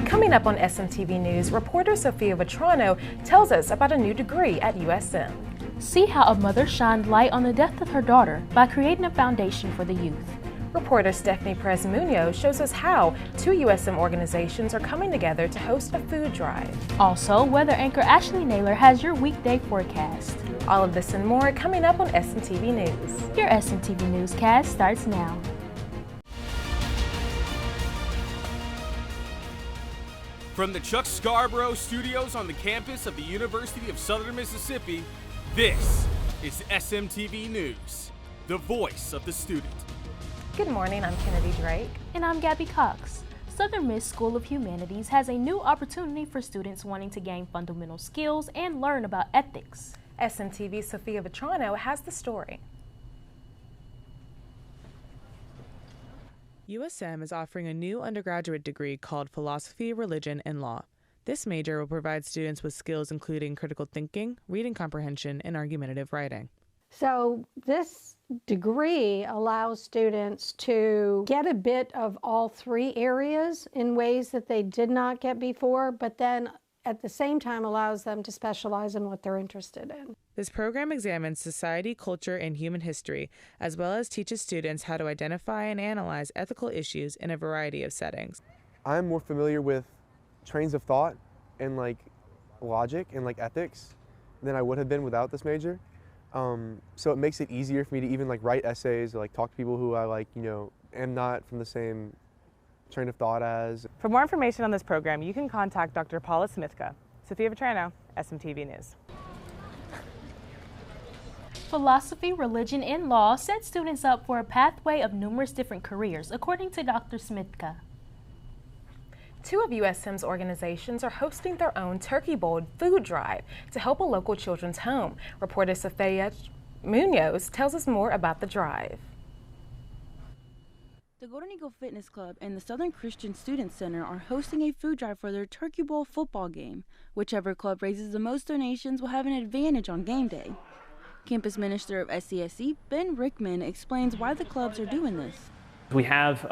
Coming up on SMTV News, reporter Sophia Vetrano tells us about a new degree at USM. See how a mother shined light on the death of her daughter by creating a foundation for the youth. Reporter Stephanie Perez-Munoz shows us how two USM organizations are coming together to host a food drive. Also, weather anchor Ashley Naylor has your weekday forecast. All of this and more coming up on SMTV News. Your SMTV newscast starts now. From the Chuck Scarborough Studios on the campus of the University of Southern Mississippi, this is SMTV News, the voice of the student. Good morning, I'm Kennedy Drake. And I'm Gabby Cox. Southern Miss School of Humanities has a new opportunity for students wanting to gain fundamental skills and learn about ethics. SMTV's Sophia Vetrano has the story. USM is offering a new undergraduate degree called Philosophy, Religion, and Law. This major will provide students with skills including critical thinking, reading comprehension, and argumentative writing. So this degree allows students to get a bit of all three areas in ways that they did not get before, but then at the same time allows them to specialize in what they're interested in. This program examines society, culture, and human history, as well as teaches students how to identify and analyze ethical issues in a variety of settings. I'm more familiar with trains of thought and logic and ethics than I would have been without this major. So it makes it easier for me to even write essays or talk to people who I am not from the same train of thought as. For more information on this program, you can contact Dr. Paula Smithka. Sophia Vetrano, SMTV News. Philosophy, Religion, and Law set students up for a pathway of numerous different careers, according to Dr. Smithka. Two of USM's organizations are hosting their own Turkey Bowl food drive to help a local children's home. Reporter Sophia Munoz tells us more about the drive. The Golden Eagle Fitness Club and the Southern Christian Student Center are hosting a food drive for their Turkey Bowl football game. Whichever club raises the most donations will have an advantage on game day. Campus Minister of SCSC, Ben Rickman, explains why the clubs are doing this. We have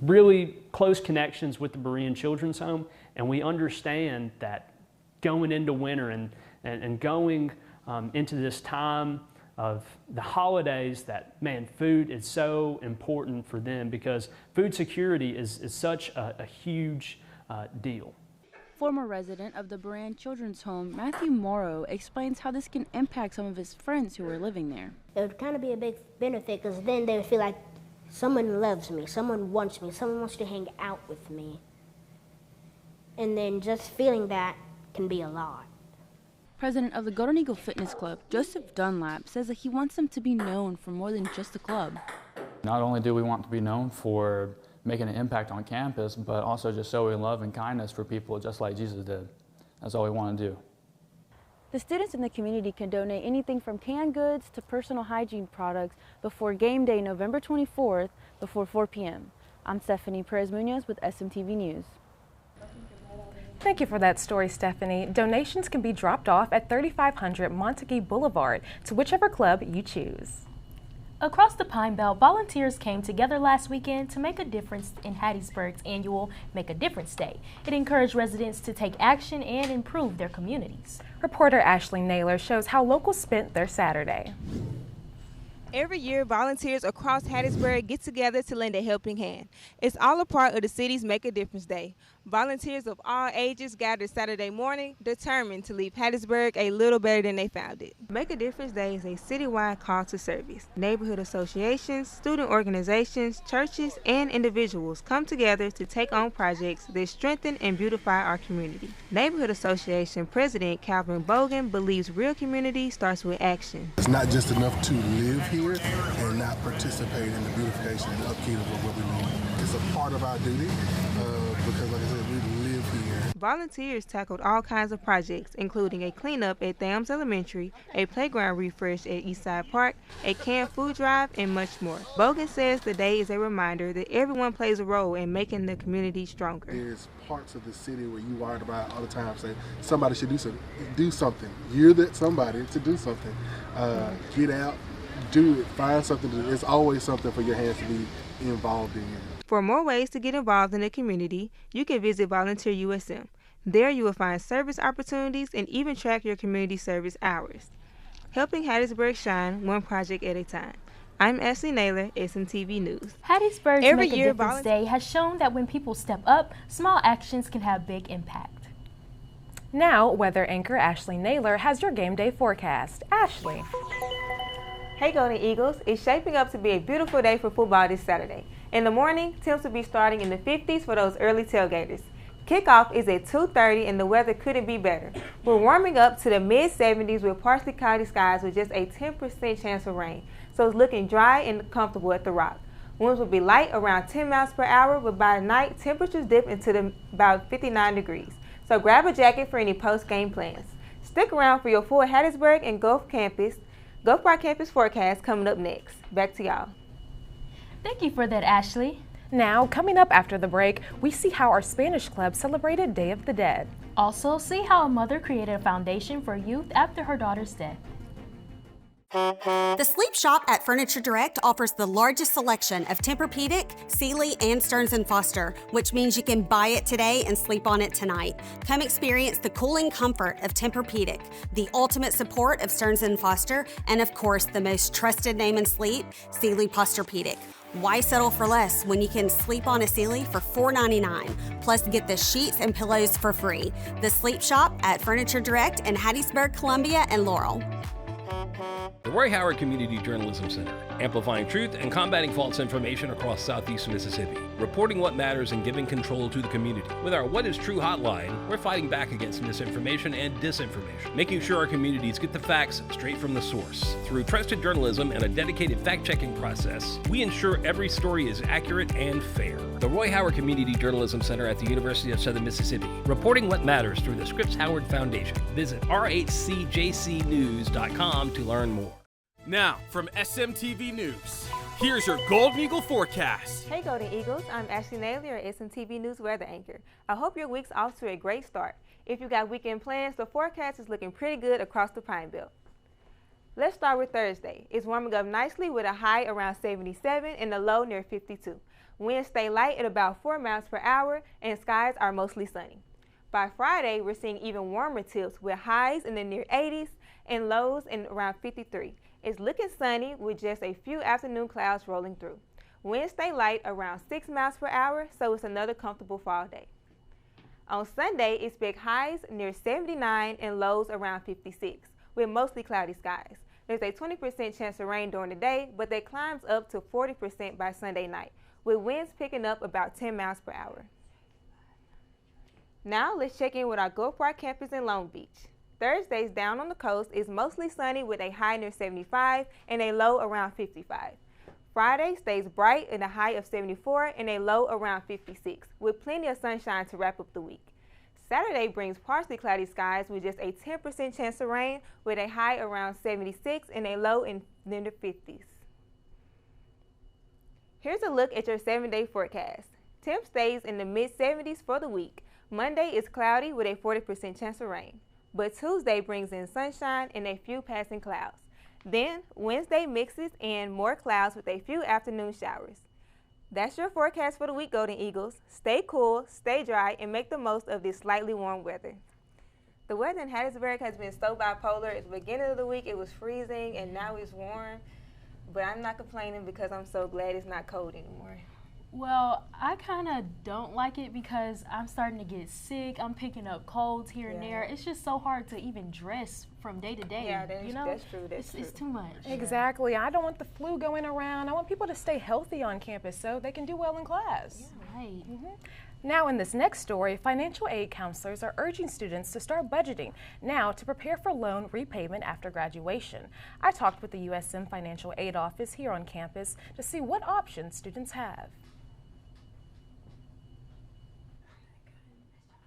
really close connections with the Berean Children's Home, and we understand that going into winter and going into this time of the holidays, that, food is so important for them because food security is such a huge deal. Former resident of the Berean Children's Home, Matthew Morrow, explains how this can impact some of his friends who are living there. It would kind of be a big benefit because then they would feel like someone loves me, someone wants to hang out with me. And then just feeling that can be a lot. President of the Golden Eagle Fitness Club, Joseph Dunlap, says that he wants them to be known for more than just a club. Not only do we want to be known for making an impact on campus, but also just showing love and kindness for people just like Jesus did. That's all we want to do. The students in the community can donate anything from canned goods to personal hygiene products before game day November 24th before 4 p.m. I'm Stephanie Perez-Munoz with SMTV News. Thank you for that story, Stephanie. Donations can be dropped off at 3500 Montague Boulevard to whichever club you choose. Across the Pine Belt, volunteers came together last weekend to make a difference in Hattiesburg's annual Make a Difference Day. It encouraged residents to take action and improve their communities. Reporter Ashley Naylor shows how locals spent their Saturday. Every year, volunteers across Hattiesburg get together to lend a helping hand. It's all a part of the city's Make a Difference Day. Volunteers of all ages gathered Saturday morning, determined to leave Hattiesburg a little better than they found it. Make a Difference Day is a citywide call to service. Neighborhood associations, student organizations, churches, and individuals come together to take on projects that strengthen and beautify our community. Neighborhood Association President Calvin Bogan believes real community starts with action. It's not just enough to live here and not participate in the beautification and upkeep of what we need. It's a part of our duty because, like I said, we live here. Volunteers tackled all kinds of projects, including a cleanup at Thams Elementary, a playground refresh at Eastside Park, a canned food drive, and much more. Bogan says the day is a reminder that everyone plays a role in making the community stronger. There's parts of the city where you worried about all the time, say somebody should do something. You're that somebody to do something. Get out, do it, find something to do. There's always something for your hands to be involved in. For more ways to get involved in the community, you can visit Volunteer USM. There you will find service opportunities and even track your community service hours. Helping Hattiesburg shine one project at a time. I'm Ashley Naylor, SMTV News. Hattiesburg's Make a Difference Day has shown that when people step up, small actions can have big impact. Now, weather anchor Ashley Naylor has your game day forecast. Ashley. Hey Golden Eagles, it's shaping up to be a beautiful day for football this Saturday. In the morning, temps will be starting in the 50s for those early tailgaters. Kickoff is at 2:30 and the weather couldn't be better. We're warming up to the mid-70s with partially cloudy skies with just a 10% chance of rain. So it's looking dry and comfortable at the Rock. Winds will be light around 10 miles per hour, but by night, temperatures dip into about 59 degrees. So grab a jacket for any post-game plans. Stick around for your full Hattiesburg and Gulf Park campus forecast coming up next. Back to y'all. Thank you for that, Ashley. Now, coming up after the break, we see how our Spanish club celebrated Day of the Dead. Also, see how a mother created a foundation for youth after her daughter's death. The Sleep Shop at Furniture Direct offers the largest selection of Tempur-Pedic, Sealy, and Stearns & Foster, which means you can buy it today and sleep on it tonight. Come experience the cooling comfort of Tempur-Pedic, the ultimate support of Stearns & Foster, and of course, the most trusted name in sleep, Sealy Posturepedic. Why settle for less when you can sleep on a Sealy for $4.99, plus get the sheets and pillows for free? The Sleep Shop at Furniture Direct in Hattiesburg, Columbia, and Laurel. The Roy Howard Community Journalism Center, amplifying truth and combating false information across Southeast Mississippi, reporting what matters and giving control to the community. With our What is True hotline, we're fighting back against misinformation and disinformation, making sure our communities get the facts straight from the source. Through trusted journalism and a dedicated fact-checking process, we ensure every story is accurate and fair. The Roy Howard Community Journalism Center at the University of Southern Mississippi, reporting what matters through the Scripps Howard Foundation. Visit rhcjcnews.com to learn more. Now, from SMTV News, here's your Golden Eagle forecast. Hey Golden Eagles, I'm Ashley Naylor, your SMTV News weather anchor. I hope your week's off to a great start. If you got weekend plans, the forecast is looking pretty good across the Pine Belt. Let's start with Thursday. It's warming up nicely with a high around 77 and a low near 52. Winds stay light at about 4 miles per hour and skies are mostly sunny. By Friday, we're seeing even warmer temps with highs in the near 80s and lows in around 53. It's looking sunny with just a few afternoon clouds rolling through. Winds stay light around 6 miles per hour, so it's another comfortable fall day. On Sunday, expect highs near 79 and lows around 56, with mostly cloudy skies. There's a 20% chance of rain during the day, but that climbs up to 40% by Sunday night, with winds picking up about 10 miles per hour. Now let's check in with our Gulf Park campus in Long Beach. Thursdays down on the coast is mostly sunny with a high near 75 and a low around 55. Friday stays bright and a high of 74 and a low around 56, with plenty of sunshine to wrap up the week. Saturday brings partially cloudy skies with just a 10% chance of rain with a high around 76 and a low in the 50s. Here's a look at your 7-day forecast. Temp stays in the mid-70s for the week. Monday is cloudy with a 40% chance of rain. But Tuesday brings in sunshine and a few passing clouds. Then Wednesday mixes in more clouds with a few afternoon showers. That's your forecast for the week, Golden Eagles. Stay cool, stay dry, and make the most of this slightly warm weather. The weather in Hattiesburg has been so bipolar. At the beginning of the week, it was freezing, and now it's warm. But I'm not complaining because I'm so glad it's not cold anymore. Well, I kind of don't like it because I'm starting to get sick. I'm picking up colds here and there. It's just so hard to even dress from day to day. Yeah, that's true. It's too much. Exactly. I don't want the flu going around. I want people to stay healthy on campus so they can do well in class. Yeah, right. Now in this next story, financial aid counselors are urging students to start budgeting now to prepare for loan repayment after graduation. I talked with the USM Financial Aid Office here on campus to see what options students have.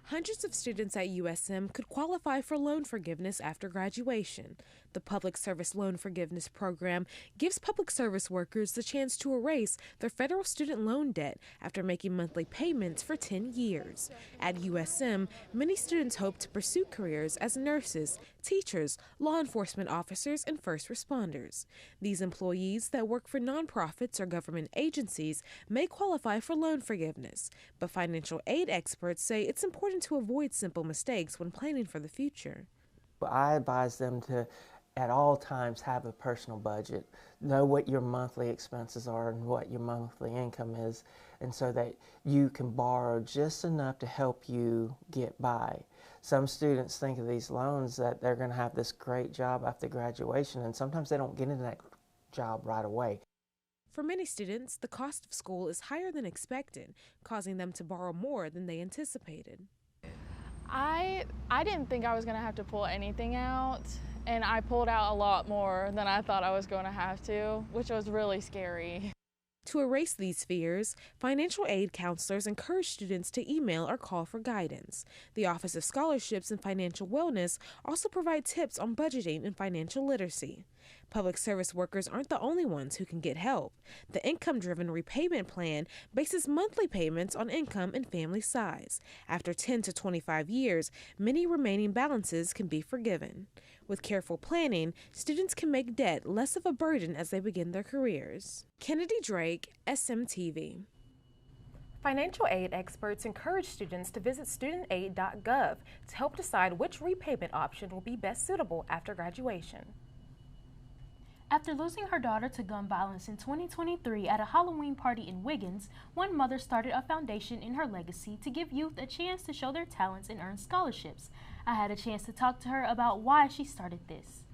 Hundreds of students at USM could qualify for loan forgiveness after graduation. The Public Service Loan Forgiveness Program gives public service workers the chance to erase their federal student loan debt after making monthly payments for 10 years. At USM, many students hope to pursue careers as nurses, teachers, law enforcement officers, and first responders. These employees that work for nonprofits or government agencies may qualify for loan forgiveness, but financial aid experts say it's important to avoid simple mistakes when planning for the future. I advise them to at all times have a personal budget, know what your monthly expenses are and what your monthly income is, and so that you can borrow just enough to help you get by. Some students think of these loans that they're going to have this great job after graduation, and sometimes they don't get into that job right away. For many students, the cost of school is higher than expected, causing them to borrow more than they anticipated. I didn't think I was going to have to pull anything out, and I pulled out a lot more than I thought I was going to have to, which was really scary. To erase these fears, financial aid counselors encourage students to email or call for guidance. The Office of Scholarships and Financial Wellness also provide tips on budgeting and financial literacy. Public service workers aren't the only ones who can get help. The income-driven repayment plan bases monthly payments on income and family size. After 10 to 25 years, many remaining balances can be forgiven. With careful planning, students can make debt less of a burden as they begin their careers. Kennedy Drake, SMTV. Financial aid experts encourage students to visit studentaid.gov to help decide which repayment option will be best suitable after graduation. After losing her daughter to gun violence in 2023 at a Halloween party in Wiggins, one mother started a foundation in her legacy to give youth a chance to show their talents and earn scholarships. I had a chance to talk to her about why she started this.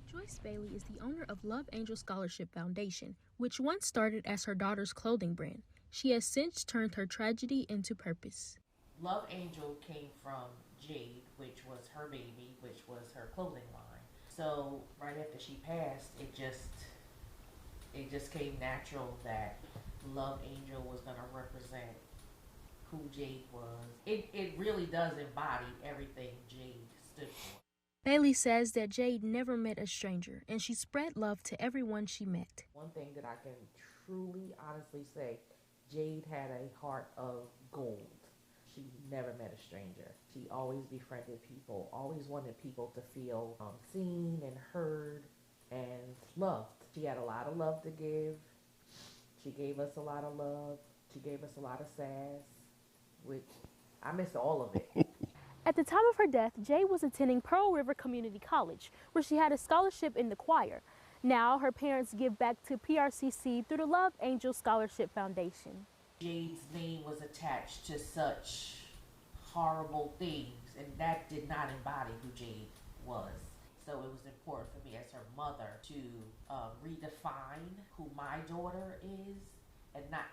Joyce Bailey is the owner of Love Angel Scholarship Foundation, which once started as her daughter's clothing brand. She has since turned her tragedy into purpose. Love Angel came from Jade, which was her baby, which was her clothing line. So right after she passed, it just came natural that Love Angel was going to represent who Jade was. It really does embody everything Jade stood for. Bailey says that Jade never met a stranger, and she spread love to everyone she met. One thing that I can truly, honestly say, Jade had a heart of gold. She never met a stranger. She always befriended people, always wanted people to feel seen and heard and loved. She had a lot of love to give. She gave us a lot of love. She gave us a lot of sass, which I miss all of it. At the time of her death, Jade was attending Pearl River Community College, where she had a scholarship in the choir. Now, her parents give back to PRCC through the Love Angel Scholarship Foundation. Jade's name was attached to such horrible things, and that did not embody who Jade was. So it was important for me as her mother to redefine who my daughter is, and not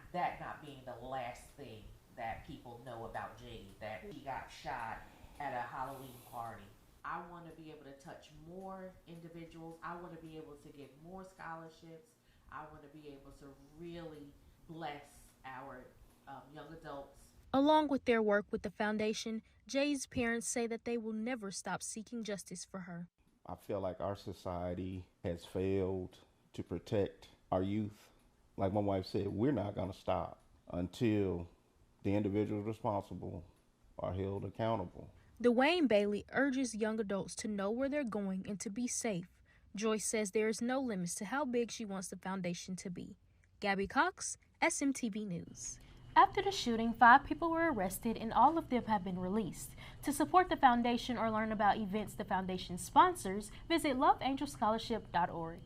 being the last thing that people know about Jade, that she got shot at a Halloween party. I want to be able to touch more individuals. I want to be able to give more scholarships. I want to be able to really bless our young adults. Along with their work with the foundation, Jade's parents say that they will never stop seeking justice for her. I feel like our society has failed to protect our youth. Like my wife said, we're not going to stop until the individuals responsible are held accountable. Dwayne Bailey urges young adults to know where they're going and to be safe. Joyce says there is no limits to how big she wants the foundation to be. Gabby Cox, SMTV News. After the shooting, 5 people were arrested and all of them have been released. To support the foundation or learn about events the foundation sponsors, visit loveangelscholarship.org.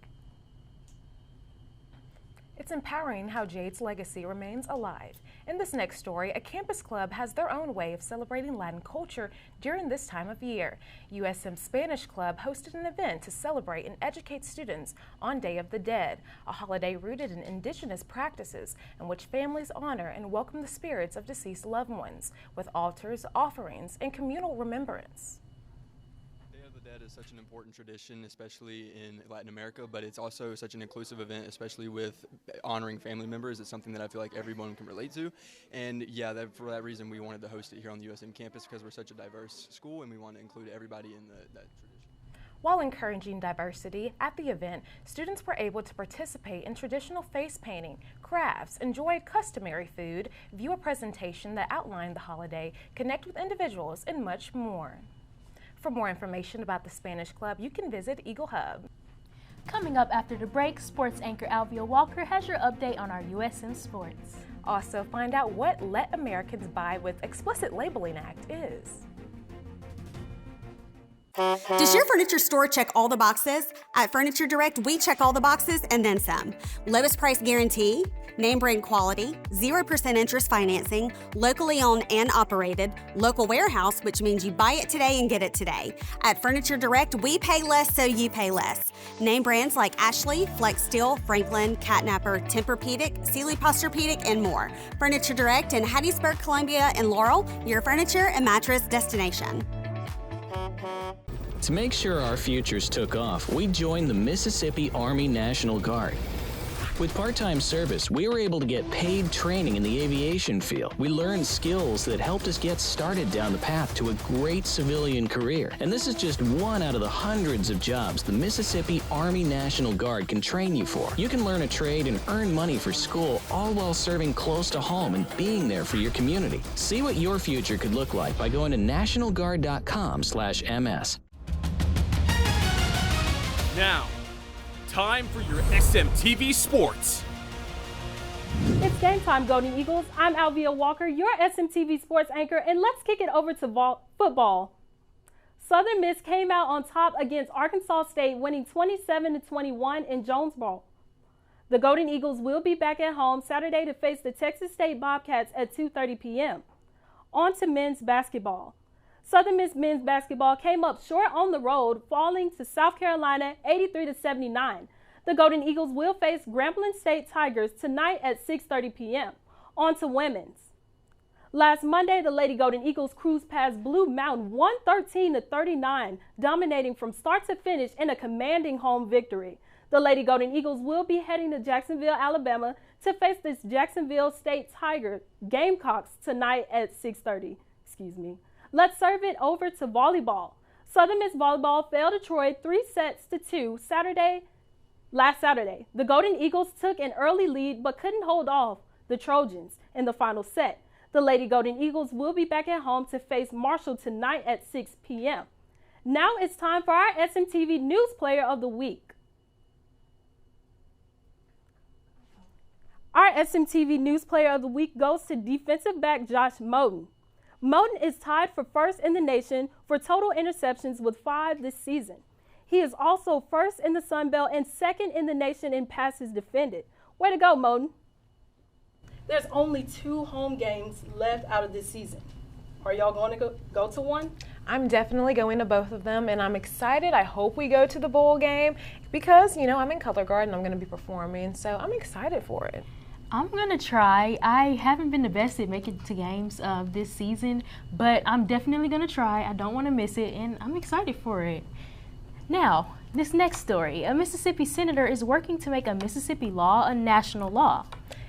It's empowering how Jade's legacy remains alive. In this next story, a campus club has their own way of celebrating Latin culture during this time of year. USM Spanish Club hosted an event to celebrate and educate students on Day of the Dead, a holiday rooted in indigenous practices in which families honor and welcome the spirits of deceased loved ones with altars, offerings, and communal remembrance. Day of the Dead is such an important tradition, especially in Latin America, but it's also such an inclusive event, especially with honoring family members. It's something that I feel like everyone can relate to. And yeah, for that reason, we wanted to host it here on the USM campus because we're such a diverse school and we want to include everybody in that tradition. While encouraging diversity, at the event, students were able to participate in traditional face painting, crafts, enjoy customary food, view a presentation that outlined the holiday, connect with individuals, and much more. For more information about the Spanish Club, you can visit Eagle Hub. Coming up after the break, sports anchor Alvia Walker has your update on our USM sports. Also, find out what Let Americans Buy with Explicit Labeling Act is. Does your furniture store check all the boxes? At Furniture Direct, we check all the boxes and then some. Lowest price guarantee, name brand quality, 0% interest financing, locally owned and operated, local warehouse, which means you buy it today and get it today. At Furniture Direct, we pay less so you pay less. Name brands like Ashley, Flex Steel, Franklin, Catnapper, Tempur-Pedic, Sealy Posturepedic, and more. Furniture Direct in Hattiesburg, Columbia, and Laurel, your furniture and mattress destination. To make sure our futures took off, we joined the Mississippi Army National Guard. With part-time service, we were able to get paid training in the aviation field. We learned skills that helped us get started down the path to a great civilian career. And this is just one out of the hundreds of jobs the Mississippi Army National Guard can train you for. You can learn a trade and earn money for school, all while serving close to home and being there for your community. See what your future could look like by going to nationalguard.com/ms. Now, time for your SMTV Sports. It's game time, Golden Eagles. I'm Alvia Walker, your SMTV Sports anchor, and let's kick it over to football. Southern Miss came out on top against Arkansas State, winning 27-21 in Jonesboro. The Golden Eagles will be back at home Saturday to face the Texas State Bobcats at 2:30 p.m. On to men's basketball. Southern Miss men's basketball came up short on the road, falling to South Carolina 83-79. The Golden Eagles will face Grambling State Tigers tonight at 6:30 p.m. On to women's. Last Monday, the Lady Golden Eagles cruised past Blue Mountain 113-39, dominating from start to finish in a commanding home victory. The Lady Golden Eagles will be heading to Jacksonville, Alabama to face the Jacksonville State Tigers Gamecocks tonight at 6:30. Let's serve it over to volleyball. Southern Miss Volleyball fell to Troy 3-2 last Saturday. The Golden Eagles took an early lead but couldn't hold off the Trojans in the final set. The Lady Golden Eagles will be back at home to face Marshall tonight at 6 p.m. Now it's time for our SMTV News Player of the Week. Our SMTV News Player of the Week goes to defensive back Josh Moten. Moten is tied for first in the nation for total interceptions with 5 this season. He is also first in the Sun Belt and second in the nation in passes defended. Way to go, Moten. There's only 2 home games left out of this season. Are y'all going to go to one? I'm definitely going to both of them, and I'm excited. I hope we go to the bowl game because, I'm in color guard and I'm going to be performing, so I'm excited for it. I'm going to try. I haven't been the best at making it to games this season, but I'm definitely going to try. I don't want to miss it, and I'm excited for it. Now, this next story. A Mississippi senator is working to make a Mississippi law a national law.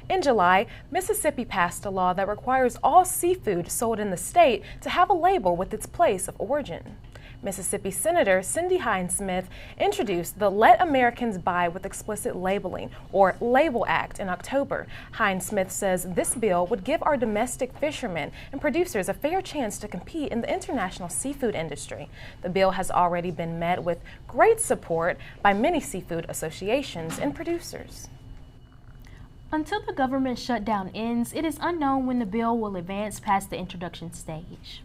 In July, Mississippi passed a law that requires all seafood sold in the state to have a label with its place of origin. Mississippi Senator Cindy Hines-Smith introduced the Let Americans Buy with Explicit Labeling, or Label Act, in October. Hines-Smith says this bill would give our domestic fishermen and producers a fair chance to compete in the international seafood industry. The bill has already been met with great support by many seafood associations and producers. Until the government shutdown ends, it is unknown when the bill will advance past the introduction stage.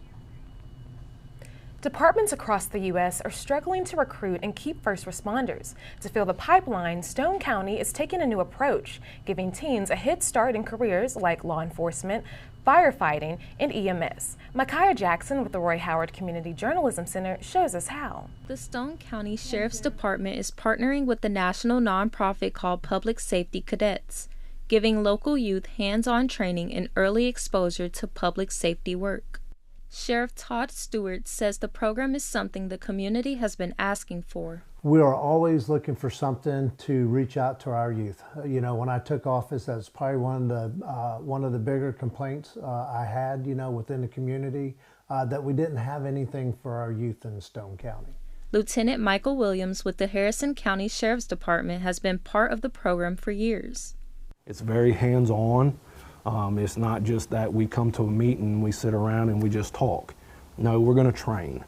Departments across the U.S. are struggling to recruit and keep first responders. To fill the pipeline, Stone County is taking a new approach, giving teens a head start in careers like law enforcement, firefighting, and EMS. Micaiah Jackson with the Roy Howard Community Journalism Center shows us how. The Stone County Sheriff's Department is partnering with the national nonprofit called Public Safety Cadets, giving local youth hands-on training and early exposure to public safety work. Sheriff Todd Stewart says the program is something the community has been asking for. We are always looking for something to reach out to our youth. You know, when I took office, that's probably one of the bigger complaints I had, you know, within the community, that we didn't have anything for our youth in Stone County. Lieutenant Michael Williams with the Harrison County Sheriff's Department has been part of the program for years. It's very hands-on. It's not just that we come to a meeting, we sit around and we just talk. No, we're going to train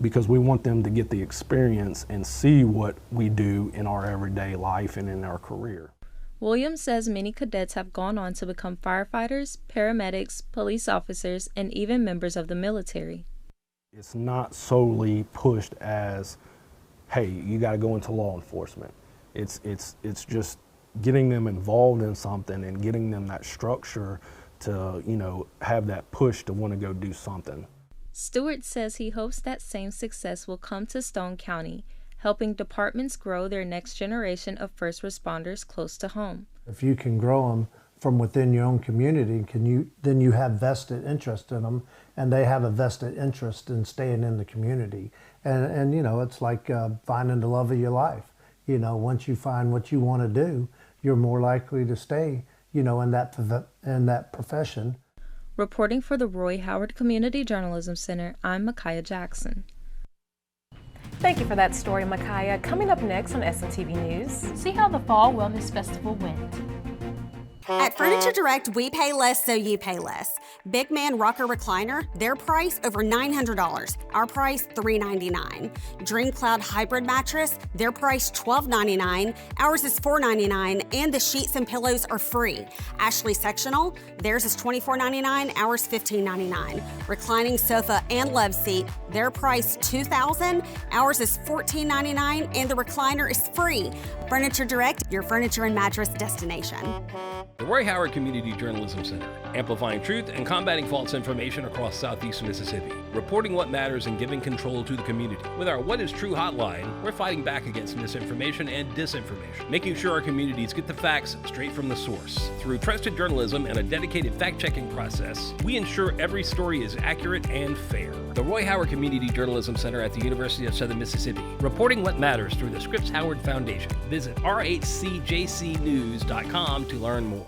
because we want them to get the experience and see what we do in our everyday life and in our career. Williams says many cadets have gone on to become firefighters, paramedics, police officers, and even members of the military. It's not solely pushed as, hey, you got to go into law enforcement. It's just getting them involved in something and getting them that structure to, you know, have that push to want to go do something. Stewart says he hopes that same success will come to Stone County, helping departments grow their next generation of first responders close to home. If you can grow them from within your own community, then you have vested interest in them, and they have a vested interest in staying in the community. And you know, it's like finding the love of your life. You know, once you find what you want to do, you're more likely to stay, you know, in that profession. Reporting for the Roy Howard Community Journalism Center, I'm Micaiah Jackson. Thank you for that story, Micaiah. Coming up next on SMTV News. See how the Fall Wellness Festival went. At Furniture Direct, we pay less so you pay less. Big Man Rocker Recliner, their price over $900. Our price $399. Dream Cloud Hybrid Mattress, their price $1299. Ours is $499, and the sheets and pillows are free. Ashley Sectional, theirs is $24.99. Ours $15.99. Reclining Sofa and Love Seat, their price $2,000. Ours is $14.99, and the recliner is free. Furniture Direct, your furniture and mattress destination. The Roy Howard Community Journalism Center, amplifying truth and combating false information across Southeast Mississippi, reporting what matters and giving control to the community. With our What is True hotline, we're fighting back against misinformation and disinformation, making sure our communities get the facts straight from the source. Through trusted journalism and a dedicated fact-checking process, we ensure every story is accurate and fair. The Roy Howard Community Journalism Center at the University of Southern Mississippi, reporting what matters through the Scripps Howard Foundation. Visit rhcjcnews.com to learn more.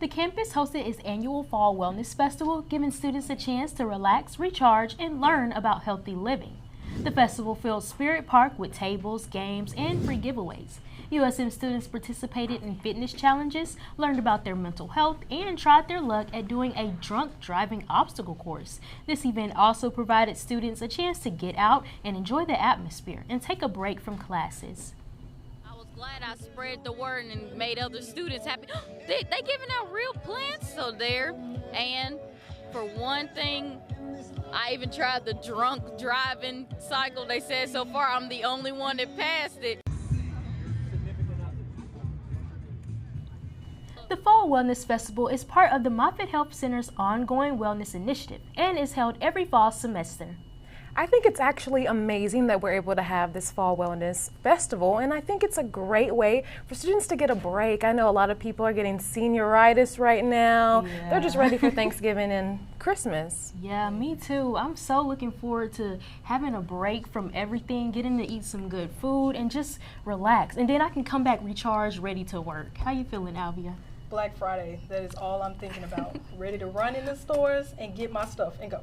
The campus hosted its annual Fall Wellness Festival, giving students a chance to relax, recharge, and learn about healthy living. The festival filled Spirit Park with tables, games, and free giveaways. USM students participated in fitness challenges, learned about their mental health, and tried their luck at doing a drunk driving obstacle course. This event also provided students a chance to get out and enjoy the atmosphere and take a break from classes. Glad I spread the word and made other students happy. They giving out real plants so there. And for one thing, I even tried the drunk driving cycle. They said so far I'm the only one that passed it. The Fall Wellness Festival is part of the Moffitt Health Center's ongoing wellness initiative and is held every fall semester. I think it's actually amazing that we're able to have this Fall Wellness Festival, and I think it's a great way for students to get a break. I know a lot of people are getting senioritis right now. Yeah. They're just ready for Thanksgiving and Christmas. Yeah, me too. I'm so looking forward to having a break from everything, getting to eat some good food, and just relax. And then I can come back recharged, ready to work. How you feeling, Alvia? Black Friday, that is all I'm thinking about. Ready to run in the stores and get my stuff and go.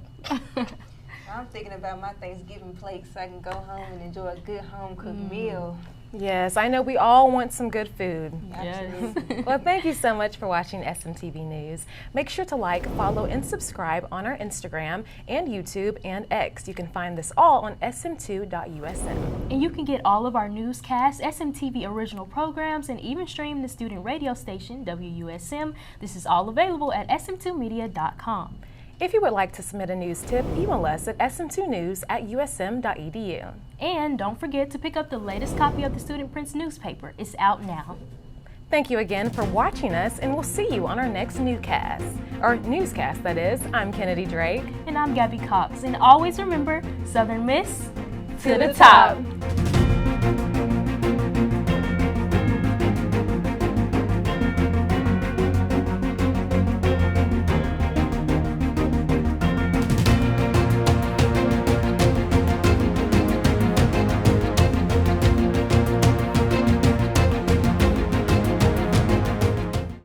I'm thinking about my Thanksgiving plate so I can go home and enjoy a good home-cooked meal. Yes, I know we all want some good food. Yes. Well, thank you so much for watching SMTV News. Make sure to like, follow, and subscribe on our Instagram and YouTube and X. You can find this all on sm2.usm. And you can get all of our newscasts, SMTV original programs, and even stream the student radio station, WUSM. This is all available at sm2media.com. If you would like to submit a news tip, email us at sm2news@usm.edu. And don't forget to pick up the latest copy of the Student Prince newspaper. It's out now. Thank you again for watching us, and we'll see you on our next newscast. That is. I'm Kennedy Drake. And I'm Gabby Cox. And always remember, Southern Miss to the top.